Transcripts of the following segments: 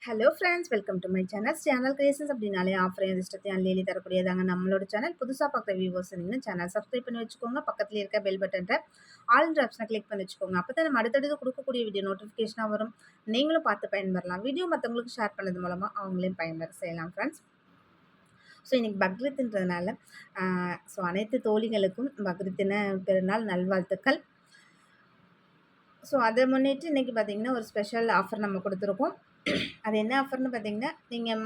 Hello friends, welcome to my channel creations. அப்படின்னாலே ஆஃபரையும் அதிர்ஷ்டத்தையும் அள்ளி தரக்கூடியதாங்க நம்மளோட சேனல். புதுசாக பார்க்குற வியூவர்ஸ் இருந்தீங்கன்னா சேனல் சப்ஸ்கிரைப் பண்ணி வச்சுக்கோங்க. பக்கத்தில் இருக்க பெல் பட்டனை ஆல் ஆப்ஷனை கிளிக் பண்ணி வச்சுக்கோங்க. அப்போ தான் நம்ம அடுத்தடுத்து கொடுக்கக்கூடிய வீடியோ நோட்டிஃபிகேஷனாக வரும். நீங்களும் பார்த்து பயன்பெறலாம். வீடியோ மற்றவங்களுக்கு ஷேர் பண்ணது மூலமாக அவங்களையும் பயன்பெற செய்யலாம் ஃப்ரெண்ட்ஸ். ஸோ இன்றைக்கி பக்ரீத்ன்றதுனால அனைத்து தோழிகளுக்கும் பக்ரீத்தின பெருநாள் நல்வாழ்த்துக்கள். ஸோ அதை முன்னிட்டு இன்றைக்கி பார்த்திங்கன்னா ஒரு ஸ்பெஷல் ஆஃபர் நம்ம கொடுத்துருக்கோம். அது என்ன ஆஃபர்னு பார்த்தீங்கன்னா, நீங்கள்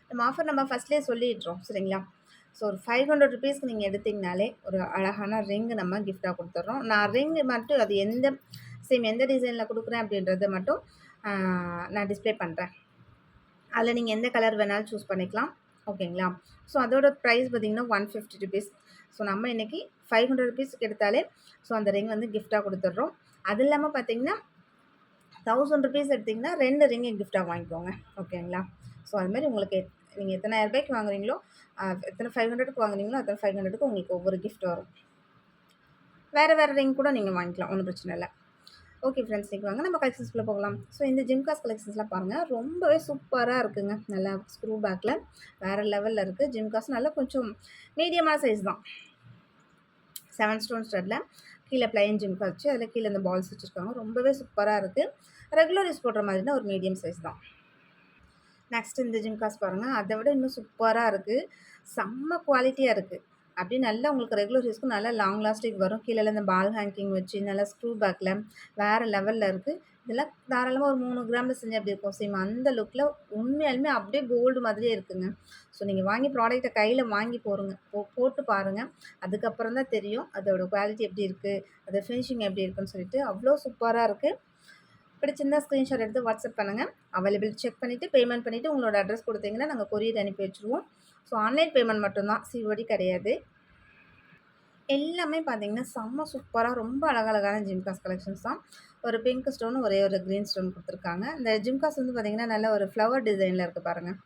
நம்ம ஆஃபர் நம்ம ஃபஸ்ட்லேயே சொல்லிடுறோம் சரிங்களா. ஸோ ஒரு 500 ருபீஸ்க்கு நீங்கள் எடுத்திங்கனாலே ஒரு அழகான ரிங் நம்ம கிஃப்டாக கொடுத்துட்றோம். நான் ரிங் மட்டும் அது எந்த டிசைனில் கொடுக்குறேன் அப்படின்றத மட்டும் நான் டிஸ்பிளே பண்ணுறேன். அதில் நீங்கள் எந்த கலர் வேணாலும் சூஸ் பண்ணிக்கலாம். ஓகேங்களா. ஸோ அதோட ப்ரைஸ் பார்த்திங்கன்னா 150 ருபீஸ். ஸோ நம்ம இன்றைக்கி 500 ருபீஸ்க்கு எடுத்தாலே ஸோ அந்த ரிங் வந்து கிஃப்டாக கொடுத்துட்றோம். அது இல்லாமல் பார்த்திங்கன்னா 1000 ருபீஸ் எடுத்திங்கன்னா 2 ரிங்கு கிஃப்டாக வாங்கிக்கோங்க. ஓகேங்களா. ஸோ அதுமாதிரி உங்களுக்கு நீங்கள் எத்தனை ரூபாய்க்கு வாங்குறீங்களோ, எத்தனை 500க்கு வாங்குறீங்களோ அத்தனை 500க்கு உங்களுக்கு ஒவ்வொரு கிஃப்ட் வரும். வேறு ரிங் கூட நீங்கள் வாங்கிக்கலாம், ஒன்றும் பிரச்சனை இல்லை. ஓகே ஃப்ரெண்ட்ஸ், இன்றைக்கி வாங்க நம்ம கலெக்ஷன்ஸ்குள்ளே போகலாம். ஸோ இந்த ஜிம்காஸ் கலெக்ஷன்ஸ்லாம் பாருங்கள், ரொம்பவே சூப்பராக இருக்குங்க. நல்லா ஸ்க்ரூ பேக்கில் வேறு லெவலில் இருக்குது. ஜிம்காஸ் நல்லா கொஞ்சம் மீடியமான சைஸ் தான். 7 ஸ்டோன் ஸ்டட்டில் கீழே பிளைன் ஜிம்கா வச்சு அதில் கீழே இந்த பால்ஸ் வச்சுருக்காங்க. ரொம்பவே சூப்பராக இருக்குது. ரெகுலர் யூஸ் போடுற மாதிரினா ஒரு மீடியம் சைஸ் தான். நெக்ஸ்ட் இந்த ஜிம்காஸ் பாருங்கள், அதை விட இன்னும் சூப்பராக இருக்குது. செம்ம குவாலிட்டியாக இருக்குது. அப்படி நல்லா உங்களுக்கு ரெகுலர் யூஸ்க்கு நல்லா லாங் லாஸ்டிக் வரும். கீழே இந்த பால் ஹேங்கிங் வச்சு நல்லா ஸ்க்ரூ பேக்கில் வேறு லெவலில் இருக்குது. இதெல்லாம் தாராளமாக ஒரு 3 கிராமில் செஞ்சு அப்படி இருக்கும். சேம் அந்த லுக்கில் உண்மையாலுமே அப்படியே கோல்டு மாதிரியே இருக்குங்க. ஸோ நீங்கள் வாங்கி ப்ராடக்ட்டை கையில் வாங்கி போட்டு பாருங்கள். அதுக்கப்புறம் தான் தெரியும் அதோடய குவாலிட்டி எப்படி இருக்குது, அது ஃபினிஷிங் எப்படி இருக்குன்னு சொல்லிட்டு. அவ்வளோ சூப்பராக இருக்குது. பிடிச்சிருந்தா ஸ்க்ரீன்ஷாட் எடுத்து வாட்ஸ்அப் பண்ணுங்கள். அவைலபிள் செக் பண்ணிவிட்டு பேமெண்ட் பண்ணிவிட்டு உங்களோட அட்ரஸ் கொடுத்தீங்கன்னா நாங்கள் கொரியர் அனுப்பி வச்சுருவோம். ஸோ ஆன்லைன் பேமெண்ட் மட்டும்தான், சிஓடி கிடையாது. எல்லாமே பார்த்தீங்கன்னா செம்ம சூப்பராக ரொம்ப அழகழகான ஜிம்காஸ் கலெக்ஷன்ஸ் தான். ஒரு பிங்க் ஸ்டோன், ஒரே ஒரு க்ரீன் ஸ்டோன் கொடுத்துருக்காங்க. இந்த ஜிம்காஸ் வந்து பார்த்திங்கன்னா நல்ல ஒரு ஃப்ளவர் டிசைனில் இருக்குது பாருங்கள்.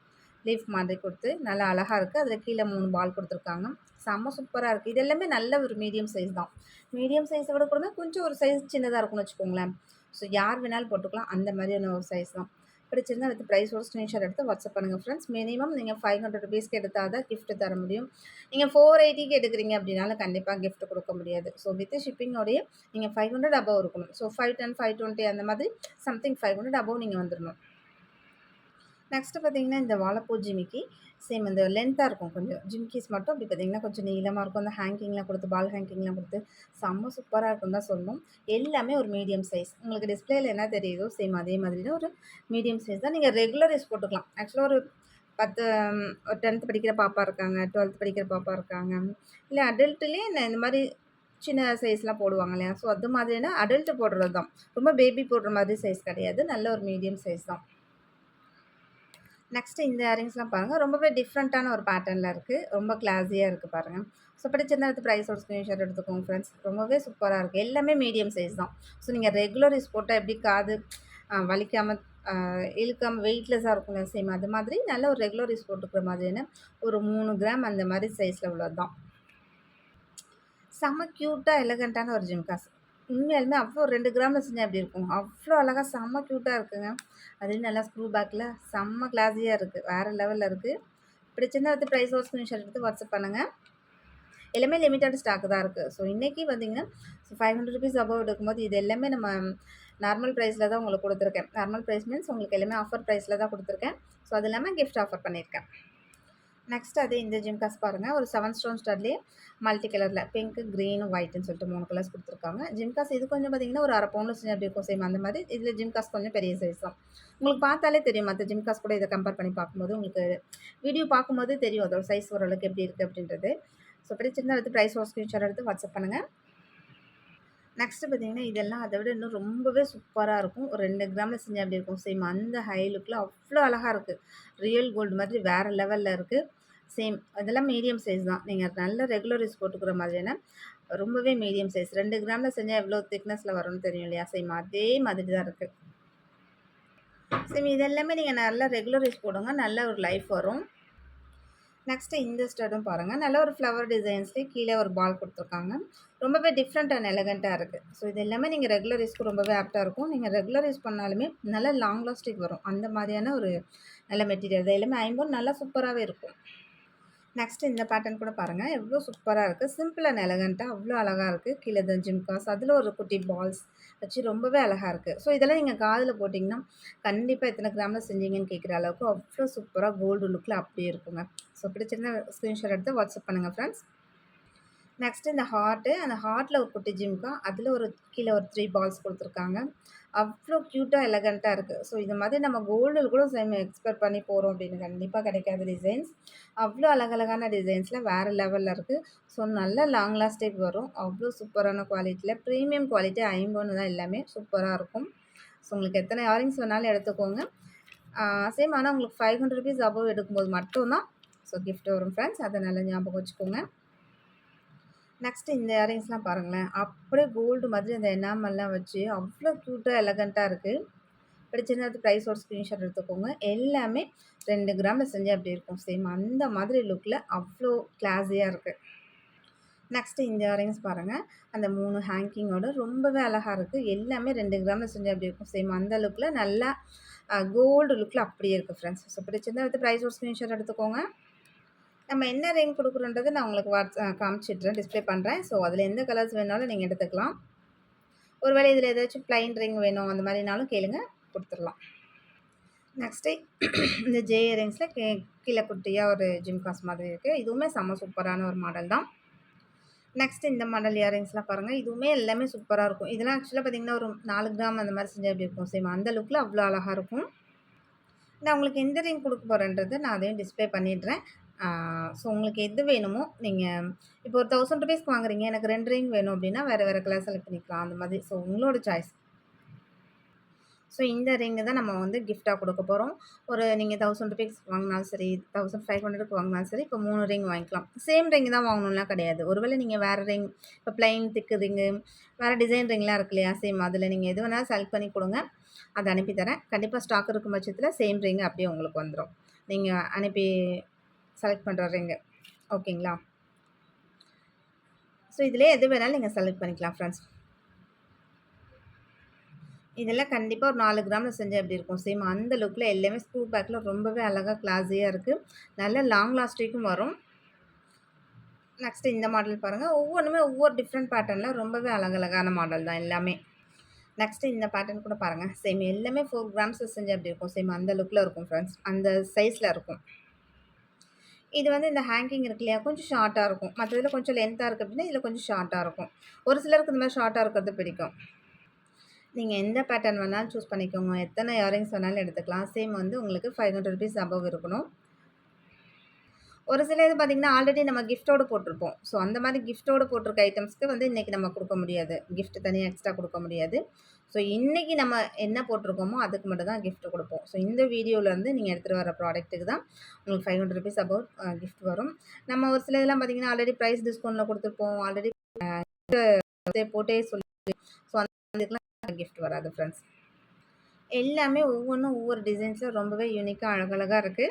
லீஃப் மாதிரி கொடுத்து நல்லா அழகாக இருக்குது. அதில் கீழே 3 பால் கொடுத்துருக்காங்க. செம்ம சூப்பராக இருக்குது. இது எல்லாமே நல்ல ஒரு மீடியம் சைஸ் தான். மீடியம் சைஸை விட கூட கொஞ்சம் ஒரு சைஸ் சின்னதாக இருக்கும்னு வச்சுக்கோங்களேன். ஸோ யார் வேணாலும் போட்டுக்கலாம், அந்த மாதிரியான ஒரு சைஸ் தான். பிடிச்சிருந்தா வித் ப்ரைஸோட ஸ்க்ரீன்ஷாட் எடுத்து வாட்ஸ்அப் பண்ணுங்கள் ஃப்ரெண்ட்ஸ். மினிமம் நீங்கள் 500 ருபீஸ்க்கு எடுத்தால் தான் கிஃப்ட் தர முடியும். நீங்கள் 480க்கு எடுக்கிறீங்க அப்படின்னாலும் கண்டிப்பாக கிஃப்ட் கொடுக்க முடியாது. ஸோ வித் ஷிப்பிங்கோடைய நீங்கள் 500 அபவ் இருக்கணும். ஸோ 510, 520 அந்த மாதிரி சம்திங் 500 அபவ் நீங்கள் வந்துடணும். நெக்ஸ்ட்டு பார்த்திங்கன்னா இந்த வாழைப்பூ ஜிமிக்கி சேம் இந்த லென்த்தாக இருக்கும். கொஞ்சம் ஜிம்கீஸ் மட்டும் அப்படி பார்த்திங்கன்னா கொஞ்சம் நீளமாக இருக்கும். அந்த ஹேங்கிங்லாம் கொடுத்து பால் ஹேங்கிங்லாம் கொடுத்து செம்ம சூப்பராக இருக்கும் தான் சொல்லணும். எல்லாமே ஒரு மீடியம் சைஸ். உங்களுக்கு டிஸ்பிளேயில் என்ன தெரியுதோ சேம் அதே மாதிரி தான் ஒரு மீடியம் சைஸ் தான். நீங்கள் ரெகுலர் யூஸ் போட்டுக்கலாம். ஆக்சுவலாக ஒரு 10th படிக்கிற பாப்பா இருக்காங்க, 12th படிக்கிற பாப்பா இருக்காங்க, இல்லை அடல்ட்லேயே இந்த மாதிரி சின்ன சைஸ்லாம் போடுவாங்க இல்லையா. ஸோ அது மாதிரினா அடல்ட்டு போடுறது தான். ரொம்ப பேபி போடுற மாதிரி சைஸ் கிடையாது. நல்ல ஒரு மீடியம் சைஸ் தான். நெக்ஸ்ட்டு இந்த இயரிங்ஸ்லாம் பாருங்கள், ரொம்பவே டிஃப்ரெண்ட்டான ஒரு பேட்டர்னில் இருக்குது. ரொம்ப கிளாஸியாக இருக்குது பாருங்கள். ஸோ பிடிச்சிருந்தா எடுத்து ப்ரைஸோட ஸ்க்ரீன்ஷாட் எடுத்துக்கோங்க ஃப்ரெண்ட்ஸ். ரொம்பவே சூப்பராக இருக்குது. எல்லாமே மீடியம் சைஸ் தான். ஸோ நீங்கள் ரெகுலர் யூஸ் போட்டால் எப்படி காது வலிக்காமல் இழுக்காமல் வெயிட்லெஸ்ஸாக இருக்கும்ல, சேம் அது மாதிரி நல்ல ஒரு ரெகுலர் யூஸ் போட்டுக்கிற மாதிரியான ஒரு 3 கிராம் அந்த மாதிரி சைஸில் உள்ளது தான். செம்ம க்யூட்டாக எலகண்ட்டான ஒரு ஜிம்காஸ். உண்மையாலுமே அவ்வளோ 2 கிராமில் செஞ்சால் எப்படி இருக்கும், அவ்வளோ அழகாக செம்ம க்யூட்டாக இருக்குங்க. அதுலேயும் நல்லா ஸ்க்ரூ பேக்கில் செம்ம கிளாஸியாக இருக்குது. வேறு லெவலில் இருக்குது. பிடிச்சிருந்தா எடுத்து ப்ரைஸோட ஸ்க்ரீன்ஷாட் எடுத்து வாட்ஸ்அப் பண்ணுங்கள். எல்லாமே லிமிட்டட் ஸ்டாக்கு தான் இருக்குது. ஸோ இன்றைக்கி பார்த்திங்கன்னா 500 ருபீஸ் அபவ் எடுக்கும்போது இது எல்லாமே நம்ம நார்மல் ப்ரைஸில் தான் உங்களுக்கு கொடுத்துருக்கேன். நார்மல் ப்ரைஸ் மீன்ஸ் உங்களுக்கு எல்லாமே ஆஃபர் ப்ரைஸில் தான் கொடுத்துருக்கேன். ஸோ அது இல்லாமல் கிஃப்ட் ஆஃபர் பண்ணியிருக்கேன். நெக்ஸ்ட் அதே இந்த ஜிம்காஸ் பாருங்கள், ஒரு 7 ஸ்டோன் ஸ்டட்லேயே மல்டி கலரில் பிங்க், க்ரீன், ஒயிட்னு சொல்லிட்டு 3 கலர்ஸ் கொடுத்துருக்காங்க. ஜிம்காஸ் இது கொஞ்சம் பார்த்திங்கன்னா ஒரு அரை பவுனில் செஞ்சு அப்படி இருக்கும். சேம் அந்த மாதிரி இதில் ஜிம்காஸ் கொஞ்சம் பெரிய சைஸ் தான். உங்களுக்கு பார்த்தாலே தெரியும், மற்ற ஜிம்காஸ் கூட இதை கம்பேர் பண்ணி பார்க்கும்போது உங்களுக்கு வீடியோ பார்க்கும்போது தெரியும் அதோட சைஸ் ஓரளவுக்கு எப்படி இருக்குது அப்படின்றது. ஸோ பிடிச்சிருந்தா எடுத்து ப்ரைஸோட ஸ்க்ரீன்ஷாட் எடுத்து வாட்ஸ்அப் பண்ணுங்கள். நெக்ஸ்ட்டு பார்த்திங்கன்னா இதெல்லாம் அதை விட இன்னும் ரொம்பவே சூப்பராக இருக்கும். ஒரு 2 கிராமில் செஞ்சு அப்படி இருக்கும். சேம் அந்த ஹை லுக்கில் அவ்வளோ அழகாக இருக்குது. ரியல் கோல்டு மாதிரி வேறு லெவலில் இருக்குது. சேம் இதெல்லாம் மீடியம் சைஸ் தான். நீங்கள் நல்ல ரெகுலர் யூஸ் போட்டுக்கிற மாதிரியான ரொம்பவே மீடியம் சைஸ். 2 கிராமில் செஞ்சால் எவ்வளோ திக்னஸில் வரும்னு தெரியும் இல்லையா. சேம் அதே மாதிரி தான் இருக்குது. சேம் இதெல்லாமே நீங்கள் நல்லா ரெகுலர் யூஸ் போடுங்க, நல்ல ஒரு லைஃப் வரும். நெக்ஸ்ட்டு இந்த ஸ்டடும் பாருங்கள், நல்ல ஒரு ஃப்ளவர் டிசைன்ஸ்லேயே கீழே ஒரு பால் கொடுத்துருக்காங்க. ரொம்பவே டிஃப்ரெண்ட் அண்ட் எலகண்ட்டா இருக்கு. ஸோ இது எல்லாமே நீங்க ரெகுலர் யூஸ்க்கு ரொம்பவே ஆப்ட்டா இருக்கும். நீங்க ரெகுலர் யூஸ் பண்ணாலுமே நல்ல லாங் லாஸ்டிங் வரும். அந்த மாதிரியான ஒரு நல்ல மெட்டீரியல். இது எல்லாமே ஐம்பொன் நல்லா சூப்பராவே இருக்கும். நெக்ஸ்ட் இந்த பேட்டர்ன் கூட பாருங்க. எவ்ளோ சூப்பரா இருக்கு. சிம்பிள் அண்ட் எலகன்ட்டா அவ்ளோ அழகா இருக்கு. கீழ இந்த ஜிம்காஸ் அதில ஒரு குட்டி பால்ஸ் வச்சு ரொம்பவே அழகா இருக்கு. ஸோ இதெல்லாம் நீங்க காதுல போட்டீங்கன்னா, கண்டிப்பா எத்தன கிராம்ல செஞ்சீங்கன்னு கேட்குற அளவுக்கு அவ்ளோ சூப்பரா கோல்டு லுக்ல அப்படியே இருக்குங்க. ஸோ பிடிச்சிருந்தா ஸ்கிரீன்ஷாட் எடுத்து வாட்ஸ்அப் பண்ணுங்க ஃப்ரெண்ட்ஸ். நெக்ஸ்ட் இந்த ஹார்ட்டு. அந்த ஹார்ட்ல ஒரு குட்டி ஜிம்கா. அதில ஒரு கீழ ஒரு 3 பால்ஸ் குடுத்துருக்காங்க. அவ்ளோ கியூட்டா, எலகன்ட்டா இருக்கு. ஸோ இது மாதிரி நம்ம கோல்டில கூட சேம் எக்ஸ்பெக்ட் பண்ணி போறோம் அப்படின்னு கண்டிப்பா கிடைக்காத டிசைன்ஸ். அவ்ளோ அழகழகான டிசைன்ஸ்ல வேற லெவல்ல இருக்கு. ஸோ நல்ல லாங் லாஸ்டிங் வரும். அவ்ளோ சூப்பரான குவாலிட்டில பிரீமியம் குவாலிட்டி ஐம்பொன்னு தான் எல்லாமே சூப்பரா இருக்கும். ஸோ உங்களுக்கு எத்தனை இயரிங்ஸ் வேணாலும் எடுத்துக்கோங்க. சேம் ஆனா உங்களுக்கு ₹500 அபோவ் எடுக்கும்போது மட்டும் தான் ஸோ கிஃப்ட் வரும் ஃப்ரெண்ட்ஸ். அத நல்லா ஞாபகம் வச்சுக்கோங்க. நெக்ஸ்ட் இந்த இயரிங்ஸ்லாம் பாருங்களேன். அப்படியே கோல்டு மாதிரி அந்த எனாமல்லாம் வச்சு அவ்ளோ கியூட்டா, எலகன்ட்டா இருக்கு. பிடிச்சிருந்தா அது பிரைஸோட ஸ்க்ரீன்ஷாட் எடுத்துக்கோங்க. எல்லாமே 2 கிராம்ல செஞ்சா எப்படி இருக்கும்? சேம் அந்த மாதிரி லுக்ல அவ்ளோ கிளாஸியா இருக்கு. நெக்ஸ்ட் இந்த இயரிங்ஸ் பாருங்க. அந்த 3 ஹேங்கிங்கோட ரொம்பவே அழகா இருக்கு. எல்லாமே 2 கிராம்ல செஞ்சா எப்படி இருக்கும்? சேம் அந்த லுக்ல நல்லா கோல்டு லுக்ல அப்படியே இருக்கு ஃப்ரெண்ட்ஸ். ஸோ பிடிச்சிருந்தா எடுத்து பிரைஸோட ஸ்க்ரீன்ஷாட் எடுத்துக்கோங்க. நம்ம என்ன ரேஞ்ச் குடுக்குறோன்றத நான் உங்களுக்கு காமிச்சிடுறேன், டிஸ்ப்ளே பண்றேன். ஸோ அதில எந்த கலர்ஸ் வேணாலும் நீங்க எடுத்துக்கலாம். ஒருவேளை இதில ஏதாச்சும் பிளைன் ரிங் வேணும் அந்த மாரினாலும் கேளுங்க, குடுத்துடலாம். நெக்ஸ்ட்டு இந்த ஜே இயரிங்ஸ்ல கீழ குட்டியா ஒரு ஜிம்காஸ் மாதிரி இருக்கு. இதுவுமே செம்ம சூப்பரான ஒரு மாடல் தான். நெக்ஸ்ட் இந்த மாடல் இயரிங்ஸ்லாம் பாருங்க. இதுவுமே எல்லாமே சூப்பரா இருக்கும். இதெல்லாம் ஆக்சுவலா பார்த்தீங்கன்னா, ஒரு 4 கிராம் அந்த மாரி செஞ்சா எப்படி இருக்கும்? சேம் அந்த லுக்ல அவ்ளோ அழகா இருக்கும். நான் உங்களுக்கு எந்த ரிங் குடுக்க போறேன்றத நான் அதையும் டிஸ்ப்ளே பண்ணிடுறேன். ஸோ உங்களுக்கு எது வேணுமோ நீங்க இப்போ ஒரு ₹1000 வாங்குறீங்க. எனக்கு 2 ரிங் வேணும் அப்டின்னா, வேற வேற கலர் செலக்ட் பண்ணிக்கலாம். அந்த மாதிரி. ஸோ உங்களோட சாய்ஸ். ஸோ இந்த ரிங் தான் நம்ம வந்து கிஃப்ட்டா குடுக்க போறோம். ஒரு நீங்க ₹1000 வாங்குனாலும் சரி, 1500க்கு வாங்குனாலும் சரி, இப்போ 3 ரிங் வாங்கிக்கலாம். சேம் ரிங் தான் வாங்கணும்லாம் கிடையாது. ஒருவேளை நீங்க வேற ரிங் இப்போ பிளைன் திக் ரிங்கு, வேற டிசைன் ரிங்லாம் இருக்கு இல்லையா? சேம் அதில நீங்க எது வேணாலும் செலக்ட் பண்ணி குடுங்க. அத அனுப்பி தரேன். கண்டிப்பா ஸ்டாக் இருக்கும் பட்சத்தில சேம் ரிங் அப்படியே உங்களுக்கு வந்துரும். நீங்க அனுப்பி செலக்ட் பண்ற ரிங்கு. ஓகேங்களா? ஸோ இதிலயே எது வேணாலும் நீங்க செலக்ட் பண்ணிக்கலாம் ஃப்ரெண்ட்ஸ். இதெல்லாம் கண்டிப்பா ஒரு 4 கிராம்ல செஞ்சா எப்படி இருக்கும்? சேம் அந்த லுக்ல எல்லாமே ஸ்க்ரூ பேக்ல ரொம்பவே அழகா கிளாஸியா இருக்கு. நல்ல லாங் லாஸ்டிக்கும் வரும். நெக்ஸ்ட் இந்த மாடல் பாருங்க. ஒவ்வொன்னுமே ஒவ்வொரு டிஃப்ரெண்ட் பேட்டர்ன்ல ரொம்பவே அழகழகான மாடல் தான் எல்லாமே. நெக்ஸ்ட் இந்த பேட்டர்ன் கூட பாருங்க. சேம் எல்லாமே 4 கிராம்ஸ்ல செஞ்சா எப்படி இருக்கும்? சேம் அந்த லுக்ல இருக்கும் ஃப்ரெண்ட்ஸ். அந்த சைஸ்ல இருக்கும். இது வந்து இந்த ஹேங்கிங் இருக்கு இல்லையா? கொஞ்சம் ஷார்ட்டா இருக்கும். மத்ததுல கொஞ்சம் லென்த்தா இருக்கு அப்டின்னா, இதுல கொஞ்சம் ஷார்ட்டா இருக்கும். ஒரு சிலருக்கு இந்த மாரி ஷார்ட்டா இருக்கிறது பிடிக்கும். நீங்க எந்த பேட்டர்ன் வேணாலும் சூஸ் பண்ணிக்கோங்க. எத்தன இயரிங்ஸ் வேணாலும் எடுத்துக்கலாம். சேம் வந்து உங்களுக்கு ₹500 அபோவ் இருக்கணும். ஒரு சில இது பார்த்தீங்கன்னா, ஆல்ரெடி நம்ம கிஃப்ட்டோட போட்டிருப்போம். ஸோ அந்த மாரி கிஃப்ட்டோட போட்டிருக்க ஐட்டம்ஸ்க்கு வந்து இன்னைக்கு நம்ம குடுக்க முடியாது. கிஃப்ட் தனியா எக்ஸ்ட்ரா குடுக்க முடியாது. ஸோ இன்னைக்கு நம்ம என்ன போட்டிருக்கோமோ, அதுக்கு மட்டும் தான் கிஃப்ட் குடுப்போம். ஸோ இந்த வீடியோலருந்து நீங்க எடுத்துட்டு வர ப்ராடக்ட்டுக்கு தான் உங்களுக்கு ₹500 அபோவ் கிஃப்ட் வரும். நம்ம ஒரு சில இதெல்லாம் பார்த்தீங்கன்னா, ஆல்ரெடி பிரைஸ் டிஸ்கவுண்ட்ல குடுத்துருப்போம். ஆல்ரெடி போட்டே சொல்லி ஸோ அந்த இதுக்கெல்லாம் கிஃப்ட் வராது ஃப்ரெண்ட்ஸ். எல்லாமே ஒவ்வொன்னும் ஒவ்வொரு டிசைன்ஸ்ல ரொம்பவே யூனிக்கா அழகழகா இருக்கு.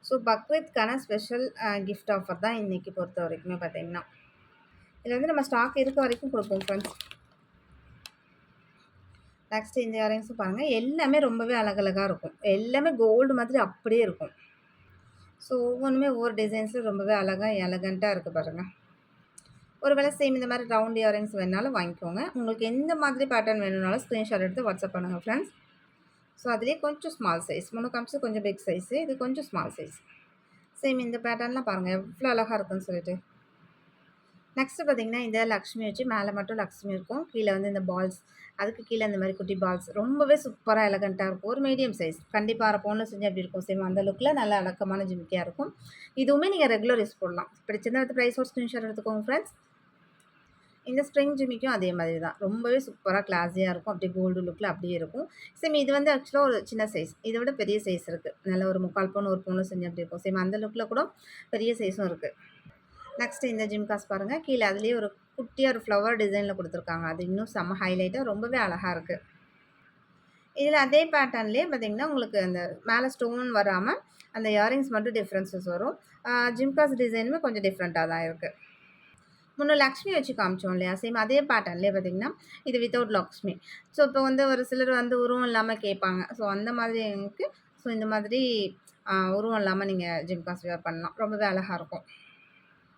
ஸோ பக்ரீத்க்கான ஸ்பெஷல் கிஃப்ட் ஆஃபர் தான் இன்னைக்கு பொறுத்த வரைக்குமே பார்த்தீங்கன்னா. இதில வந்து நம்ம ஸ்டாக் இருக்க வரைக்கும் குடுப்போம் ஃப்ரெண்ட்ஸ். நெக்ஸ்ட் இந்த இயரிங்ஸும் பாருங்க. எல்லாமே ரொம்பவே அழகழகா இருக்கும். எல்லாமே கோல்டு மாதிரி அப்படியே இருக்கும். ஸோ ஒவ்வொன்னுமே ஒவ்வொரு டிசைன்ஸ்ல ரொம்பவே அழகா எலகன்ட்டா இருக்கு பாருங்க. ஒரு வேளை சேம் இந்த மாரி ரவுண்ட் இயரிங்ஸ் வேணுனாலும் வாங்கிக்கோங்க. உங்களுக்கு எந்த மாதிரி பேட்டர்ன் வேணும்னாலும் ஸ்க்ரீன்ஷாட் எடுத்து வாட்ஸ்அப் பண்ணுங்க ஃப்ரெண்ட்ஸ். ஸோ அதிலேயே கொஞ்சம் ஸ்மால் சைஸ். முன்ன காமிச்சது கொஞ்சம் பிக் சைஸு. இது கொஞ்சம் ஸ்மால் சைஸ். சேம் இந்த பேட்டர்ன்லாம் பாருங்க எவ்வளோ அழகா இருக்குன்னு சொல்லிட்டு. நெக்ஸ்ட் பார்த்தீங்கன்னா, இந்த லக்ஷ்மி வச்சு மேல மட்டும் லக்ஷ்மி இருக்கும். கீழ வந்து இந்த பால்ஸ். அதுக்கு கீழ இந்த மாரி குட்டி பால்ஸ். ரொம்பவே சூப்பரா எலகன்ட்டா இருக்கும். ஒரு மீடியம் சைஸ். கண்டிப்பா 1/2 பவுன்ல செஞ்சா எப்படி இருக்கும்? சேம் அந்த லுக்ல நல்ல அடக்கமான ஜிமிக்கியா இருக்கும். இதுவுமே நீங்க ரெகுலர் யூஸ் போடலாம். பிடிச்சிருந்தா எடுத்து பிரைஸோட ஸ்க்ரீன்ஷாட் எடுத்துக்கோங்க ஃப்ரெண்ட்ஸ். இந்த ஸ்ப்ரிங் ஜிமிக்கும் அதே மாதிரி தான். ரொம்பவே சூப்பரா கிளாஸியா இருக்கும். அப்படியே கோல்டு லுக்ல அப்படியே இருக்கும். சேம் இது வந்து ஆக்சுவலா ஒரு சின்ன சைஸ். இத விட பெரிய சைஸ் இருக்கு. நல்ல ஒரு 3/4 பவுன், 1 பவுன்ல செஞ்சா எப்படி இருக்கும்? சேம் அந்த லுக்ல கூட பெரிய சைஸும் இருக்கு. நெக்ஸ்ட் இந்த ஜிம்காஸ் பாருங்க. கீழ அதிலேயே ஒரு குட்டியா ஒரு ஃப்ளவர் டிசைன்ல குடுத்துருக்காங்க. அது இன்னும் செம்ம ஹைலைட்டா ரொம்பவே அழகா இருக்கு. இதில அதே பேட்டர்ன்லேயே பார்த்தீங்கன்னா, உங்களுக்கு அந்த மேல ஸ்டோன் வராம, அந்த இயரிங்ஸ் மட்டும் டிஃப்ரென்சஸ் வரும். ஜிம்காஸ் டிசைனுமே கொஞ்சம் டிஃப்ரெண்ட்டா தான் இருக்கு. முன்ன லக்ஷ்மி வச்சு காமிச்சோம் இல்லையா? சேம் அதே பேட்டர்ன்லேயே பார்த்தீங்கன்னா, இது வித்தவுட் லக்ஷ்மி. ஸோ, இப்போ வந்து ஒரு சிலர் வந்து உருவம் இல்லாம கேட்பாங்க. ஸோ, அந்த மாதிரி எனக்கு ஸோ, இந்த மாதிரி உருவம் இல்லாம நீங்க ஜிம்காஸ் வியர் பண்ணலாம். ரொம்பவே அழகா இருக்கும்.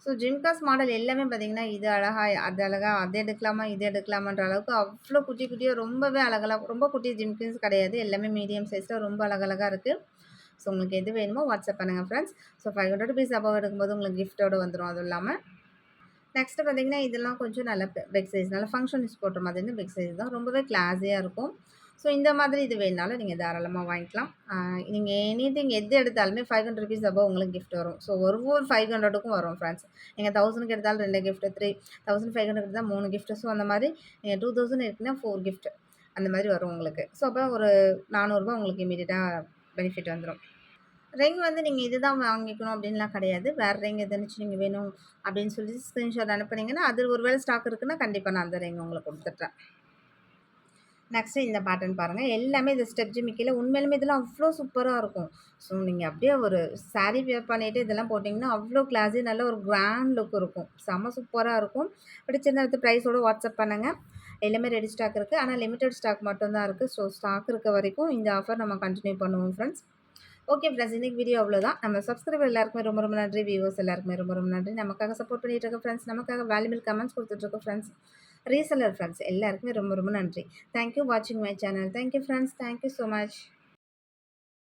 ஸோ, ஜிம்காஸ் மாடல் எல்லாமே பார்த்தீங்கன்னா, இது அழகா, அது அழகா, அது எடுக்கலாமா, இது எடுக்கலாமான்ற அளவுக்கு அவ்ளோ குட்டி குட்டியா ரொம்பவே அழகழகா ரொம்ப குட்டி ஜிம்கின்ஸ் கிடையாது. எல்லாமே மீடியம் சைஸ்ல ரொம்ப அழகழகா இருக்கு. ஸோ, உங்களுக்கு எது வேணுமோ வாட்ஸ்அப் பண்ணுங்க ஃப்ரெண்ட்ஸ். ஸோ, ₹500 அபோவ் எடுக்கும்போது உங்களுக்கு கிஃப்ட்டோட வந்துரும் அதுவும் இல்லாம. நெக்ஸ்ட்டு பார்த்தீங்கன்னா, இதெல்லாம் கொஞ்சம் நல்ல பிக் சைஸ். நல்ல ஃபங்ஷன் யூஸ் போடுற மாதிரியான பிக் சைஸ் தான். ரொம்பவே கிளாஸியா இருக்கும். ஸோ, இந்த மாதிரி இது வேணுனாலும் நீங்க தாராளமா வாங்கிக்கலாம். நீங்க எனிதிங் எது எடுத்தாலுமே ₹500 அபோவ் உங்களுக்கு கிஃப்ட் வரும். ஸோ, ஒரு 500க்கும் வரும் ஃப்ரெண்ட்ஸ். நீங்க 1000க்கு எடுத்தாலும் 2 கிஃப்ட், 3500 எடுத்தா 3 கிஃப்ட். ஸோ, அந்த மாரி நீங்க 2000 இருக்குன்னா 4 கிஃப்ட். அந்த மாரி வரும் உங்களுக்கு. ஸோ, அப்ப ஒரு ₹400 உங்களுக்கு இம்மீடியட்டா பெனிஃபிட் வந்துரும். ரிங் வந்து நீங்க இதுதான் வாங்கிக்கணும் அப்டின்லாம் கிடையாது. வேற ரிங் எதுனாச்சும் நீங்க வேணும் அப்டின்னு சொல்லி ஸ்கிரீன்ஷாட் அனுப்புனீங்கன்னா, அது ஒரு வேள ஸ்டாக் இருக்குன்னா, கண்டிப்பா நான் அந்த ரிங் உங்களுக்கு குடுத்துட்றேன். நெக்ஸ்ட்டு இந்த பேட்டர்ன் பாருங்க. எல்லாமே இது ஸ்டெப் ஜிமிக்கில உண்மையாலுமே இதெல்லாம் அவ்ளோ சூப்பரா இருக்கும். ஸோ, நீங்க அப்படியே ஒரு சாரி வியர் பண்ணிட்டு இதெல்லாம் போட்டிங்கன்னா, அவ்ளோ கிளாஸி நல்ல ஒரு கிராண்ட் லுக் இருக்கும். செம்ம சூப்பரா இருக்கும். பிடிச்சிருந்தா எடுத்து ப்ரைஸோட வாட்ஸ்அப் பண்ணுங்க. எல்லாமே ரெடி ஸ்டாக் இருக்கு. ஆனா லிமிட்டட் ஸ்டாக் மட்டும் தான் இருக்கு. ஸோ, ஸ்டாக் இருக்க வரைக்கும் இந்த ஆஃபர் நம்ம கன்டின்யூ பண்ணுவோம் ஃப்ரெண்ட்ஸ். Okay friends. இன்னைக்கு வீடியோ அவ்வளோதான். நம்ம சப்ஸ்கிரைபர் எல்லாருக்குமே ரொம்ப ரொம்ப நன்றி. வியூவர்ஸ் எல்லாருக்குமே ரொம்ப ரொம்ப நன்றி. நமக்காக சப்போர்ட் பண்ணிட்டு இருக்க ஃப்ரெண்ட்ஸ், நமக்காக வேல்யூபிள் கமெண்ட்ஸ் குடுத்துட்டு இருக்க ஃப்ரெண்ட்ஸ், ரீசெல்லர் ஃப்ரெண்ட்ஸ் எல்லாருக்குமே ரொம்ப ரொம்ப நன்றி. தேங்க் யூ வாட்சிங் my channel. Thank you friends. Thank you so much.